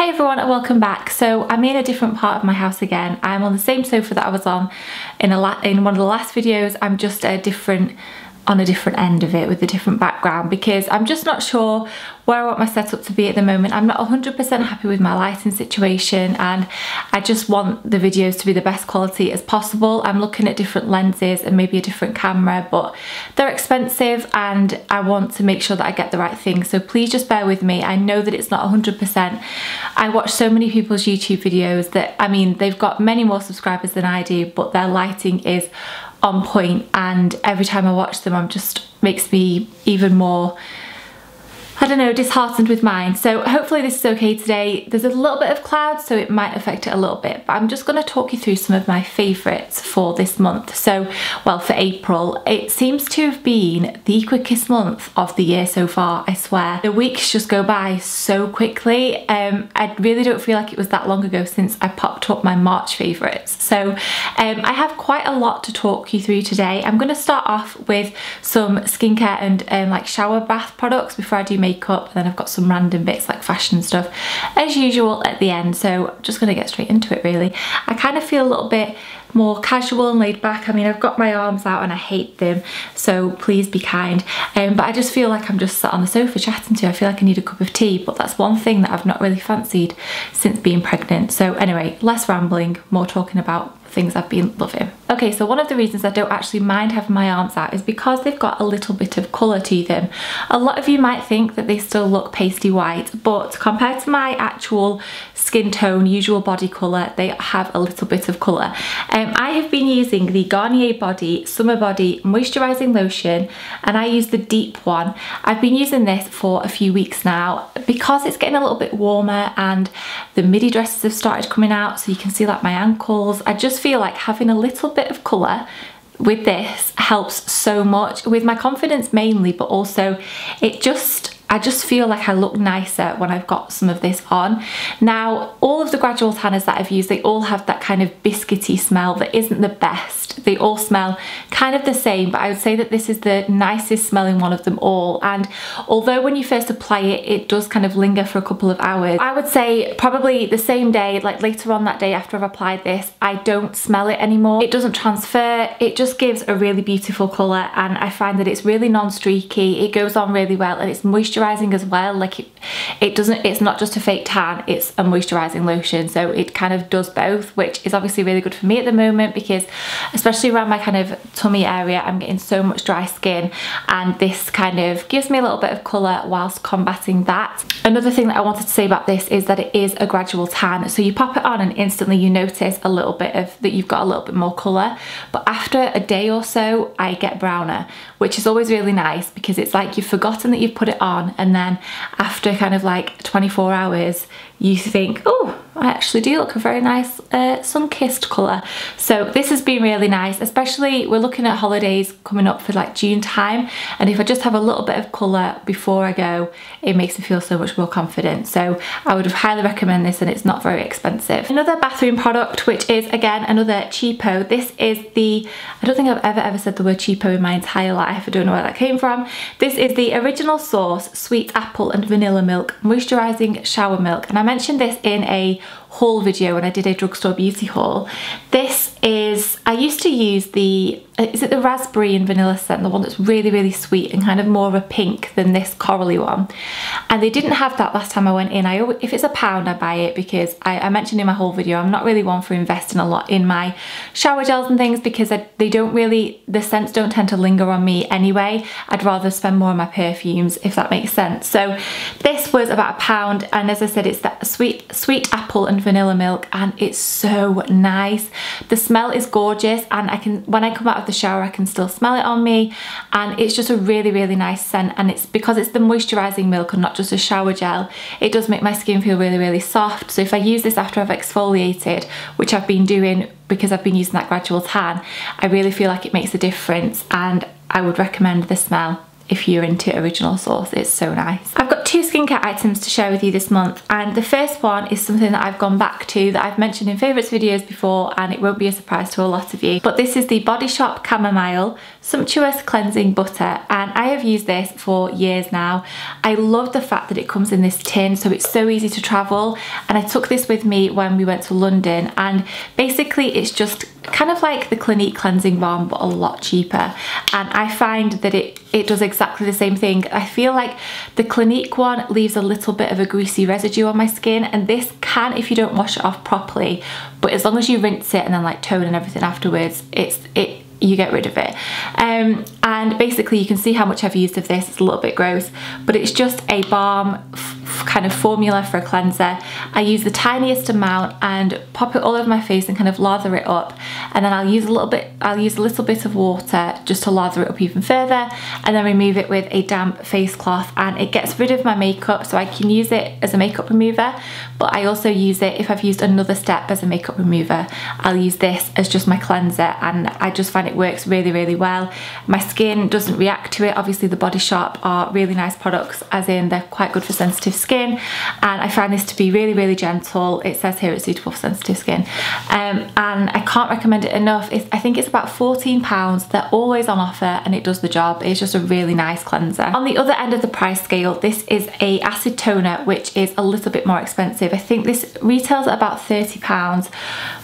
Hi everyone and welcome back. So I'm in a different part of my house again. I'm on the same sofa that I was on in one of the last videos. I'm just on a different end of it with a different background because I'm just not sure where I want my setup to be at the moment. I'm not 100% happy with my lighting situation and I just want the videos to be the best quality as possible. I'm looking at different lenses and maybe a different camera, but they're expensive and I want to make sure that I get the right thing. So please just bear with me. I know that it's not 100%. I watch so many people's YouTube videos that, I mean, they've got many more subscribers than I do, but their lighting is on point, and every time I watch them makes me even more, I don't know, disheartened with mine. So hopefully this is okay today. There's a little bit of cloud, so it might affect it a little bit, but I'm just going to talk you through some of my favourites for this month. So, well, for April, it seems to have been the quickest month of the year so far, I swear. The weeks just go by so quickly. I really don't feel like it was that long ago since I popped up my March favourites. So I have quite a lot to talk you through today. I'm going to start off with some skincare and like shower bath products before I do makeup, and then I've got some random bits like fashion stuff as usual at the end. So I'm just going to get straight into it really. I kind of feel a little bit more casual and laid back. I mean, I've got my arms out and I hate them, so please be kind. But I just feel like I'm just sat on the sofa chatting to you. I feel like I need a cup of tea, but that's one thing that I've not really fancied since being pregnant. So anyway, less rambling, more talking about things I've been loving. Okay, so one of the reasons I don't actually mind having my arms out is because they've got a little bit of colour to them. A lot of you might think that they still look pasty white, but compared to my actual skin tone, usual body colour, they have a little bit of colour. I have been using the Garnier Summer Body Moisturising Lotion, and I use the deep one. I've been using this for a few weeks now because it's getting a little bit warmer and the midi dresses have started coming out, so you can see like my ankles. I just feel like having a little bit of colour with this helps so much with my confidence mainly, but also I just feel like I look nicer when I've got some of this on. Now, all of the gradual tanners that I've used, they all have that kind of biscuity smell that isn't the best. They all smell kind of the same, but I would say that this is the nicest smelling one of them all. And although when you first apply it, it does kind of linger for a couple of hours, I would say probably the same day, like later on that day after I've applied this, I don't smell it anymore. It doesn't transfer. It just gives a really beautiful colour, and I find that it's really non-streaky. It goes on really well, and it's moisturising as well. Like it's not just a fake tan, it's a moisturising lotion, so it kind of does both, which is obviously really good for me at the moment because especially around my kind of tummy area, I'm getting so much dry skin, and this kind of gives me a little bit of colour whilst combating that. Another thing that I wanted to say about this is that it is a gradual tan, so you pop it on and instantly you notice a little bit of that, you've got a little bit more colour, but after a day or so I get browner, which is always really nice because it's like you've forgotten that you've put it on, and then after kind of like 24 hours you think, oh, I actually do look a very nice sun-kissed colour. So this has been really nice, especially we're looking at holidays coming up for like June time, and if I just have a little bit of colour before I go, it makes me feel so much more confident. So I would highly recommend this, and it's not very expensive. Another bathroom product, which is again another cheapo. This is the, I don't think I've ever said the word cheapo in my entire life. I don't know where that came from. This is the Original Source Sweet Apple and Vanilla Milk Moisturising Shower Milk, and I mentioned this in a haul video when I did a drugstore beauty haul. This is, I used to use the, is it the raspberry and vanilla scent, the one that's really, really sweet and kind of more of a pink than this corally one. And they didn't have that last time I went in. If it's £1, I buy it because I mentioned in my whole video, I'm not really one for investing a lot in my shower gels and things because they don't really, the scents don't tend to linger on me anyway. I'd rather spend more on my perfumes, if that makes sense. So this was about £1, and as I said, it's that sweet apple and vanilla milk, and it's so nice. The smell is gorgeous, and when I come out of the shower I can still smell it on me, and it's just a really, really nice scent. And it's because it's the moisturising milk and not just a shower gel, it does make my skin feel really, really soft. So if I use this after I've exfoliated, which I've been doing because I've been using that gradual tan, I really feel like it makes a difference, and I would recommend the smell. if you're into original source. It's so nice. I've got 2 skincare items to share with you this month, and the first one is something that I've gone back to that I've mentioned in favourites videos before, and it won't be a surprise to a lot of you, but this is the Body Shop Chamomile Sumptuous Cleansing Butter, and I have used this for years now. I love the fact that it comes in this tin, so it's so easy to travel, and I took this with me when we went to London, and basically it's just kind of like the Clinique cleansing balm but a lot cheaper, and I find that it does exactly the same thing. I feel like the Clinique one leaves a little bit of a greasy residue on my skin, and this can if you don't wash it off properly, but as long as you rinse it and then like tone and everything afterwards, you get rid of it. And basically you can see how much I've used of this. It's a little bit gross, but it's just a balm kind of formula for a cleanser. I use the tiniest amount and pop it all over my face and kind of lather it up, and then I'll use a little bit of water just to lather it up even further, and then remove it with a damp face cloth, and it gets rid of my makeup, so I can use it as a makeup remover, but I also use it if I've used another step as a makeup remover. I'll use this as just my cleanser, and I just find it works really, really well. My skin doesn't react to it. Obviously the Body Shop are really nice products, as in they're quite good for sensitive skin, and I find this to be really, really gentle. It says here it's suitable for sensitive skin, and I can't recommend it enough. I think it's about £14. They're always on offer and it does the job. It's just a really nice cleanser. On the other end of the price scale, this is a acid toner, which is a little bit more expensive. I think this retails at about £30,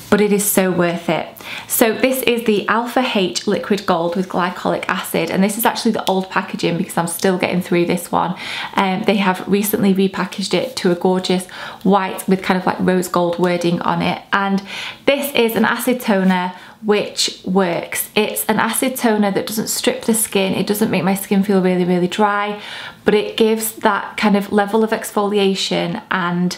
but it is so worth it. So this is the Alpha H Liquid Gold with glycolic acid, and this is actually the old packaging because I'm still getting through this one. They have recently repackaged it to a gorgeous white with kind of like rose gold wording on it, and this is an acid toner which works. It's an acid toner that doesn't strip the skin, it doesn't make my skin feel really, really dry, but it gives that kind of level of exfoliation, and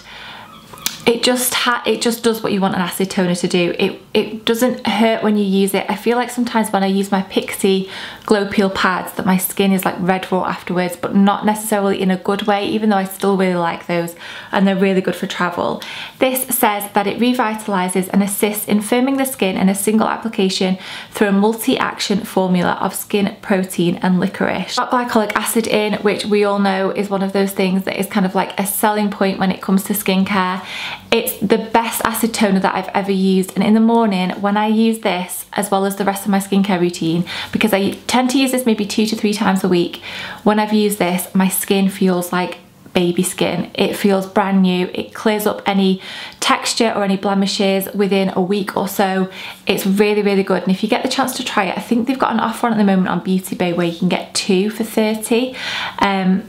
it just does what you want an acid toner to do. It doesn't hurt when you use it. I feel like sometimes when I use my Pixi Glow Peel pads that my skin is like red raw afterwards, but not necessarily in a good way, even though I still really like those and they're really good for travel. This says that it revitalizes and assists in firming the skin in a single application through a multi-action formula of skin protein and licorice. Got glycolic acid in, which we all know is one of those things that is kind of like a selling point when it comes to skincare. It's the best acid toner that I've ever used, and in the morning when I use this as well as the rest of my skincare routine, because I tend to use this maybe 2 to 3 times a week, when I've used this my skin feels like baby skin. It feels brand new. It clears up any texture or any blemishes within a week or so. It's really, really good, and if you get the chance to try it, I think they've got an offer on at the moment on Beauty Bay where you can get 2 for £30.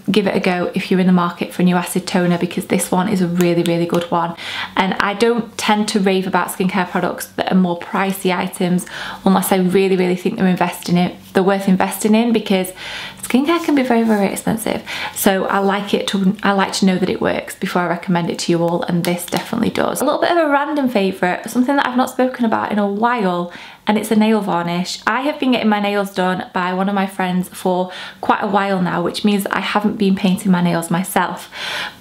Give it a go if you're in the market for a new acid toner, because this one is a really, really good one. And I don't tend to rave about skincare products that are more pricey items unless I really, really think they're worth investing in, because skincare can be very, very expensive. So I like to know that it works before I recommend it to you all, and this definitely does. A little bit of a random favourite, something that I've not spoken about in a while, and it's a nail varnish. I have been getting my nails done by one of my friends for quite a while now, which means I haven't been painting my nails myself.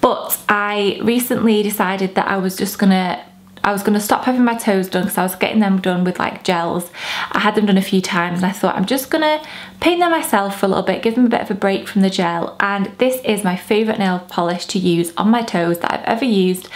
But I recently decided that I was gonna stop having my toes done because I was getting them done with like gels. I had them done a few times and I thought I'm just gonna paint them myself for a little bit, give them a bit of a break from the gel, and this is my favourite nail polish to use on my toes that I've ever used,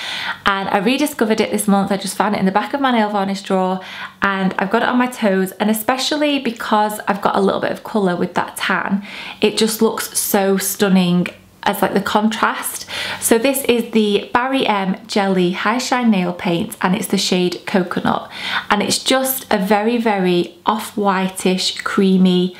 and I rediscovered it this month. I just found it in the back of my nail varnish drawer and I've got it on my toes, and especially because I've got a little bit of colour with that tan, it just looks so stunning as like the contrast. So this is the Barry M Jelly High Shine Nail Paint, and it's the shade Coconut, and it's just a very, very off-whitish creamy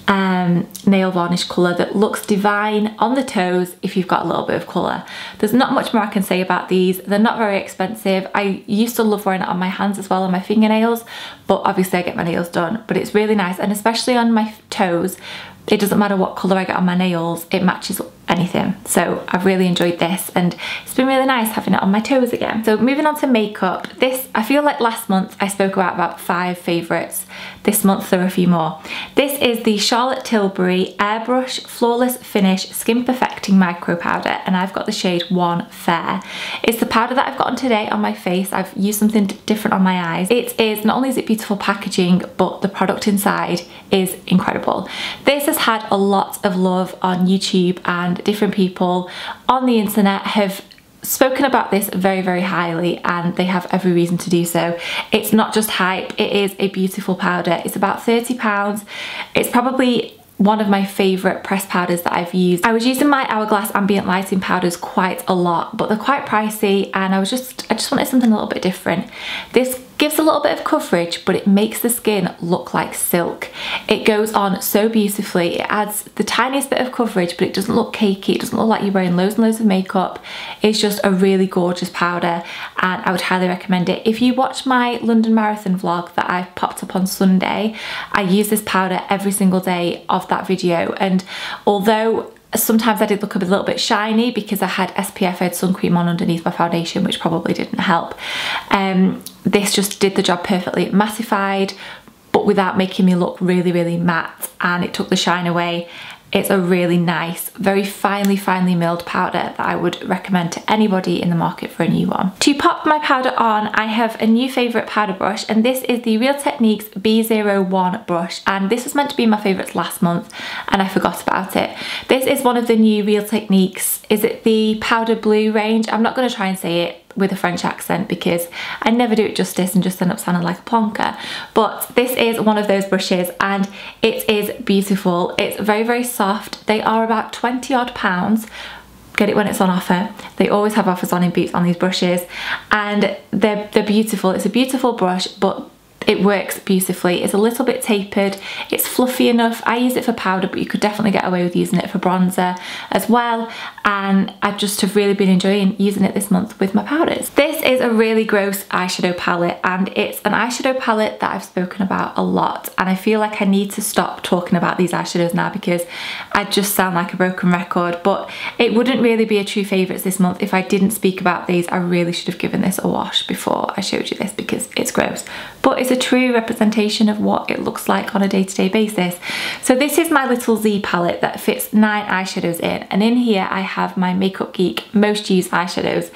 nail varnish colour that looks divine on the toes if you've got a little bit of colour. There's not much more I can say about these. They're not very expensive. I used to love wearing it on my hands as well, on my fingernails, but obviously I get my nails done. But it's really nice, and especially on my toes, it doesn't matter what colour I get on my nails, it matches anything. So I've really enjoyed this, and it's been really nice having it on my toes again. So moving on to makeup, this, I feel like last month I spoke about 5 favourites. this month there are a few more. This is the Charlotte Tilbury Airbrush Flawless Finish Skin Perfecting Micro Powder, and I've got the shade 1 Fair. It's the powder that I've gotten today on my face. I've used something different on my eyes. It is, not only is it beautiful packaging, but the product inside is incredible. This has had a lot of love on YouTube, and different people on the internet have spoken about this very, very highly, and they have every reason to do so. It's not just hype, it is a beautiful powder. It's about £30. It's probably one of my favourite pressed powders that I've used. I was using my Hourglass ambient lighting powders quite a lot, but they're quite pricey, and I just wanted something a little bit different. This gives a little bit of coverage, but it makes the skin look like silk. It goes on so beautifully. It adds the tiniest bit of coverage, but it doesn't look cakey. It doesn't look like you're wearing loads and loads of makeup. It's just a really gorgeous powder, and I would highly recommend it. If you watch my London Marathon vlog that I popped up on Sunday, I use this powder every single day of that video, and although sometimes I did look a little bit shiny because I had SPF, I had sun cream on underneath my foundation, which probably didn't help. This just did the job perfectly. It mattified, but without making me look really, really matte, and it took the shine away. It's a really nice, very finely milled powder that I would recommend to anybody in the market for a new one. To pop my powder on, I have a new favourite powder brush, and this is the Real Techniques B01 brush, and this was meant to be my favourites last month and I forgot about it. This is one of the new Real Techniques, is it the powder blue range? I'm not going to try and say it with a French accent because I never do it justice and just end up sounding like a plonker, but this is one of those brushes and it is beautiful. It's very, very soft. They are about 20 odd pounds. Get it when it's on offer. They always have offers on in Boots on these brushes, and they're beautiful. It's a beautiful brush, but it works beautifully. It's a little bit tapered, it's fluffy enough. I use it for powder, but you could definitely get away with using it for bronzer as well, and I just have really been enjoying using it this month with my powders. This is a really gross eyeshadow palette, and it's an eyeshadow palette that I've spoken about a lot, and I feel like I need to stop talking about these eyeshadows now because I just sound like a broken record, but it wouldn't really be a true favourites this month if I didn't speak about these. I really should have given this a wash before I showed you this because it's gross, but it's a true representation of what it looks like on a day-to-day basis. So this is my little Z palette that fits 9 eyeshadows in, and in here I have my Makeup Geek most used eyeshadows,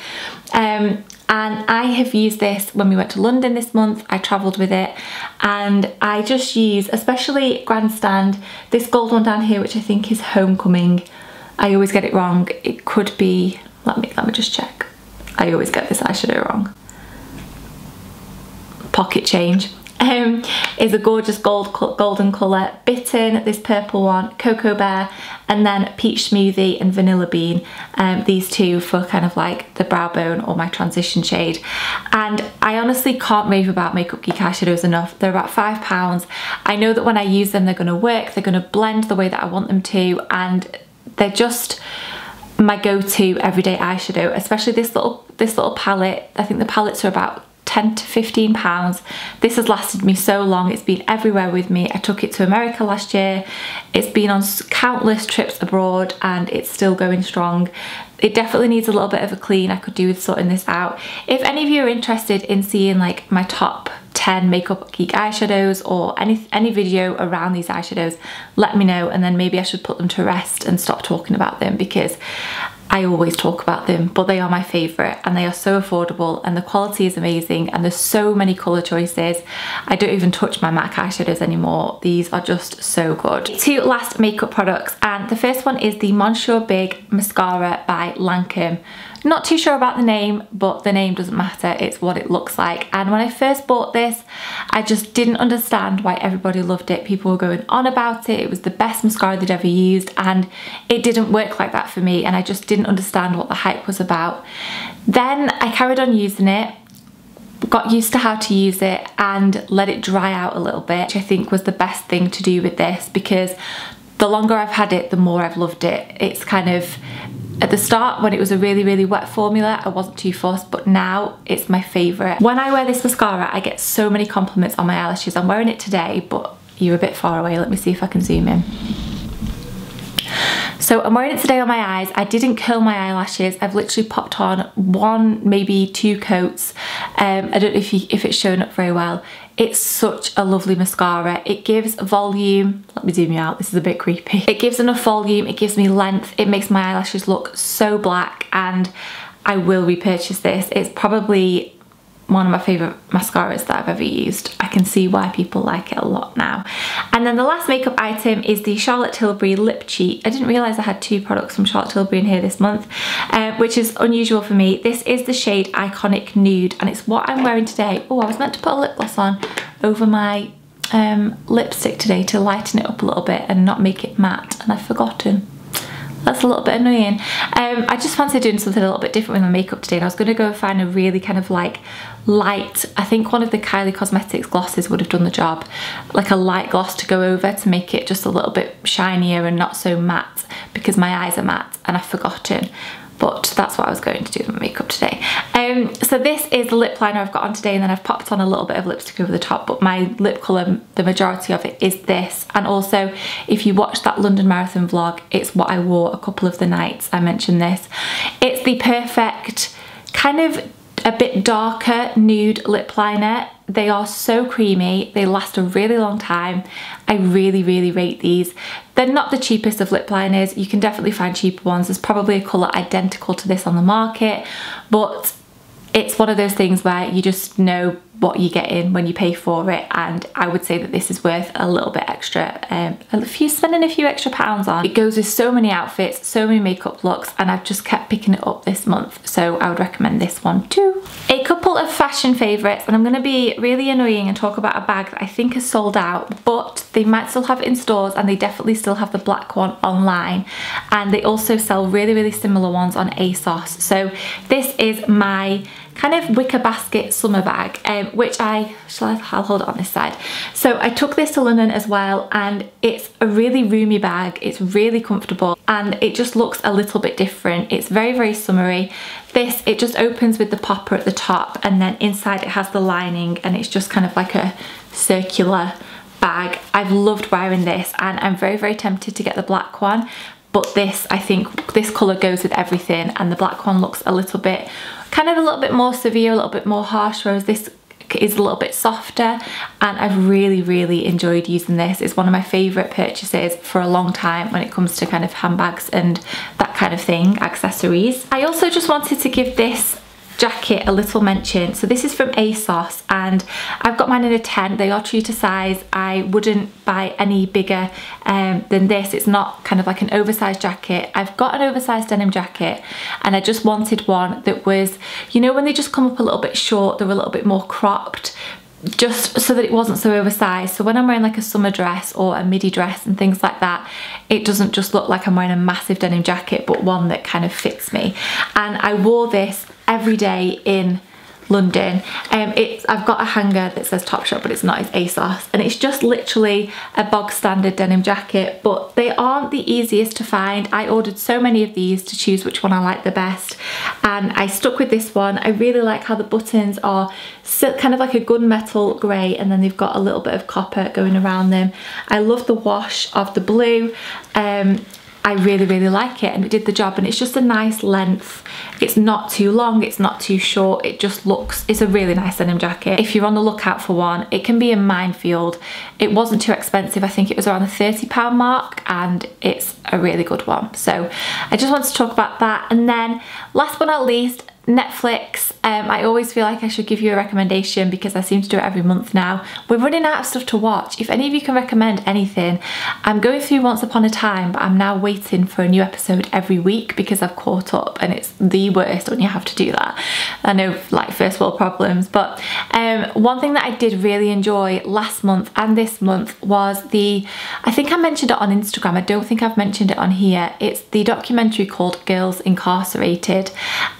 and I have used this when we went to London this month. I travelled with it, and I just use, especially Grandstand, this gold one down here, which I think is Homecoming. I always get it wrong. It could be, let me just check. I always get this eyeshadow wrong. Pocket Change. Is a gorgeous golden colour. Bitten, this purple one, Cocoa Bear, and then Peach Smoothie and Vanilla Bean. These two for kind of like the brow bone or my transition shade. And I honestly can't rave about Makeup Geek eyeshadows enough. They're about £5. I know that when I use them, they're going to work, they're going to blend the way that I want them to, and they're just my go-to everyday eyeshadow, especially this little palette. I think the palettes are about £10 to £15. This has lasted me so long. It's been everywhere with me. I took it to America last year. It's been on countless trips abroad, and it's still going strong. It definitely needs a little bit of a clean. I could do with sorting this out. If any of you are interested in seeing like my top 10 Makeup Geek eyeshadows or any video around these eyeshadows, let me know, and then maybe I should put them to rest and stop talking about them because I always talk about them, but they are my favourite, and they are so affordable, and the quality is amazing, and there's so many colour choices. I don't even touch my MAC eyeshadows anymore. These are just so good. 2 last makeup products, and the first one is the Monsieur Big Mascara by Lancome. Not too sure about the name, but the name doesn't matter, it's what it looks like. And when I first bought this, I just didn't understand why everybody loved it. People were going on about it. It was the best mascara they'd ever used, and it didn't work like that for me, and I just didn't understand what the hype was about. Then I carried on using it, got used to how to use it, and let it dry out a little bit, which I think was the best thing to do with this, because the longer I've had it, the more I've loved it. It's kind of, at the start when it was a really wet formula, I wasn't too fussed, but now it's my favourite. When I wear this mascara, I get so many compliments on my eyelashes. I'm wearing it today, but you're a bit far away. Let me see if I can zoom in. So I'm wearing it today on my eyes. I didn't curl my eyelashes. I've literally popped on 1, maybe 2 coats. I don't know if it's shown up very well. It's such a lovely mascara. It gives volume. Let me zoom you out, this is a bit creepy. It gives enough volume, it gives me length, it makes my eyelashes look so black, and I will repurchase this. It's probably one of my favourite mascaras that I've ever used. I can see why people like it a lot now. And then the last makeup item is the Charlotte Tilbury Lip Cheat. I didn't realise I had 2 products from Charlotte Tilbury in here this month, which is unusual for me. This is the shade Iconic Nude, and it's what I'm wearing today. Oh, I was meant to put a lip gloss on over my lipstick today to lighten it up a little bit and not make it matte, and I've forgotten. That's a little bit annoying. I just fancied doing something a little bit different with my makeup today, and I was going to go and find a really kind of like light, I think one of the Kylie Cosmetics glosses would have done the job, like a light gloss to go over to make it just a little bit shinier and not so matte, because my eyes are matte and I've forgotten. But that's what I was going to do with my makeup today. So this is the lip liner I've got on today, and then I've popped on a little bit of lipstick over the top, but my lip colour, the majority of it is this. And also, if you watched that London Marathon vlog, it's what I wore a couple of the nights I mentioned this. It's the perfect kind of a bit darker nude lip liner. They are so creamy, they last a really long time. I really, really rate these. They're not the cheapest of lip liners. You can definitely find cheaper ones. There's probably a colour identical to this on the market, but it's one of those things where you just know what you get in when you pay for it, and I would say that this is worth a little bit extra, spending a few extra pounds on. It goes with so many outfits, so many makeup looks, and I've just kept picking it up this month, so I would recommend this one too. A couple of fashion favourites, and I'm going to be really annoying and talk about a bag that I think is sold out, but they might still have it in stores, and they definitely still have the black one online, and they also sell really, really similar ones on ASOS. So this is my kind of wicker basket summer bag, which I'll hold it on this side. So I took this to London as well, and it's a really roomy bag. It's really comfortable, and it just looks a little bit different. It's very, very summery. This, it just opens with the popper at the top, and then inside it has the lining, and it's just kind of like a circular bag. I've loved wearing this, and I'm very, very tempted to get the black one, but this, I think this colour goes with everything, and the black one looks a little bit more severe, a little bit more harsh, whereas this is a little bit softer, and I've really, really enjoyed using this. It's one of my favourite purchases for a long time when it comes to kind of handbags and that kind of thing, accessories. I also just wanted to give this jacket a little mention. So this is from ASOS, and I've got mine in a 10. They are true to size. I wouldn't buy any bigger than this. It's not kind of like an oversized jacket. I've got an oversized denim jacket, and I just wanted one that was, you know, when they just come up a little bit short, they're a little bit more cropped, just so that it wasn't so oversized. So when I'm wearing like a summer dress or a midi dress and things like that, it doesn't just look like I'm wearing a massive denim jacket, but one that kind of fits me. And I wore this every day in London. I've got a hanger that says Topshop, but it's not, it's ASOS, and it's just literally a bog standard denim jacket, but they aren't the easiest to find. I ordered so many of these to choose which one I like the best, and I stuck with this one. I really like how the buttons are kind of like a gunmetal grey, and then they've got a little bit of copper going around them. I love the wash of the blue. I really, really like it, and it did the job, and it's just a nice length. It's not too long, it's not too short, it just looks, it's a really nice denim jacket. If you're on the lookout for one, it can be a minefield. It wasn't too expensive. I think it was around the £30 mark, and it's a really good one. So I just wanted to talk about that. And then last but not least, Netflix. I always feel like I should give you a recommendation because I seem to do it every month now. We're running out of stuff to watch. If any of you can recommend anything, I'm going through Once Upon a Time, but I'm now waiting for a new episode every week because I've caught up, and it's the worst when you have to do that. I know, like, first world problems, but one thing that I did really enjoy last month and this month was I think I mentioned it on Instagram, I don't think I've mentioned it on here. It's the documentary called Girls Incarcerated,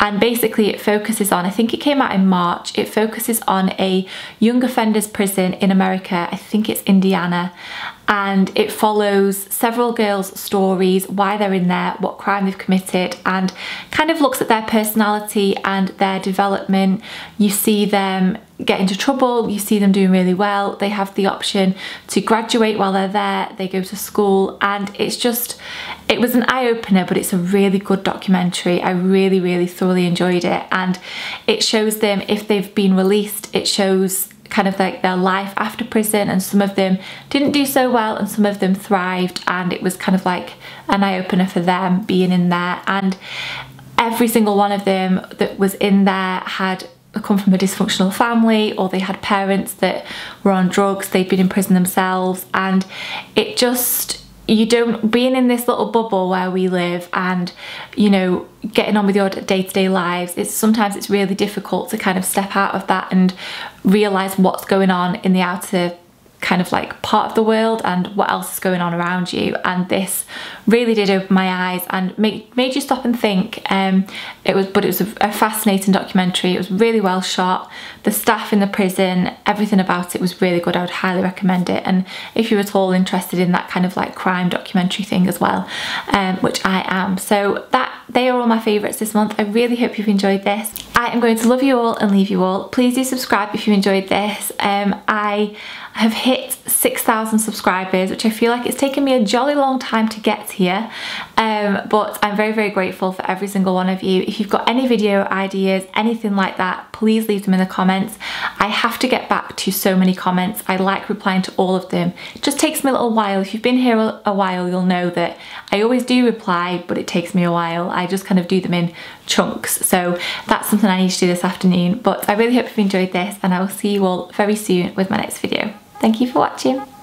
and basically it focuses on, I think it came out in March, it focuses on a young offenders prison in America, I think it's Indiana, and it follows several girls' stories, why they're in there, what crime they've committed, and kind of looks at their personality and their development. You see them get into trouble, you see them doing really well, they have the option to graduate while they're there, they go to school, and it's just, it was an eye-opener, but it's a really good documentary. I really, really thoroughly enjoyed it, and it shows them if they've been released. It shows kind of like their life after prison, and some of them didn't do so well and some of them thrived, and it was kind of like an eye-opener for them being in there. And every single one of them that was in there had come from a dysfunctional family, or they had parents that were on drugs, they'd been in prison themselves, and it just, you don't, being in this little bubble where we live and, you know, getting on with your day-to-day lives, sometimes it's really difficult to kind of step out of that and realise what's going on in the outer kind of like part of the world and what else is going on around you. And this really did open my eyes and made you stop and think. It was a fascinating documentary. It was really well shot. The staff in the prison, everything about it was really good. I would highly recommend it. And if you're at all interested in that kind of like crime documentary thing as well, which I am, so they are all my favourites this month. I really hope you've enjoyed this. I am going to love you all and leave you all. Please do subscribe if you enjoyed this. I have hit 6,000 subscribers, which I feel like it's taken me a jolly long time to get here, but I'm very, very grateful for every single one of you. If you've got any video ideas, anything like that, please leave them in the comments. I have to get back to so many comments. I like replying to all of them. It just takes me a little while. If you've been here a while, you'll know that I always do reply, but it takes me a while. I just kind of do them in chunks, so that's something I need to do this afternoon. But I really hope you've enjoyed this, and I will see you all very soon with my next video. Thank you for watching.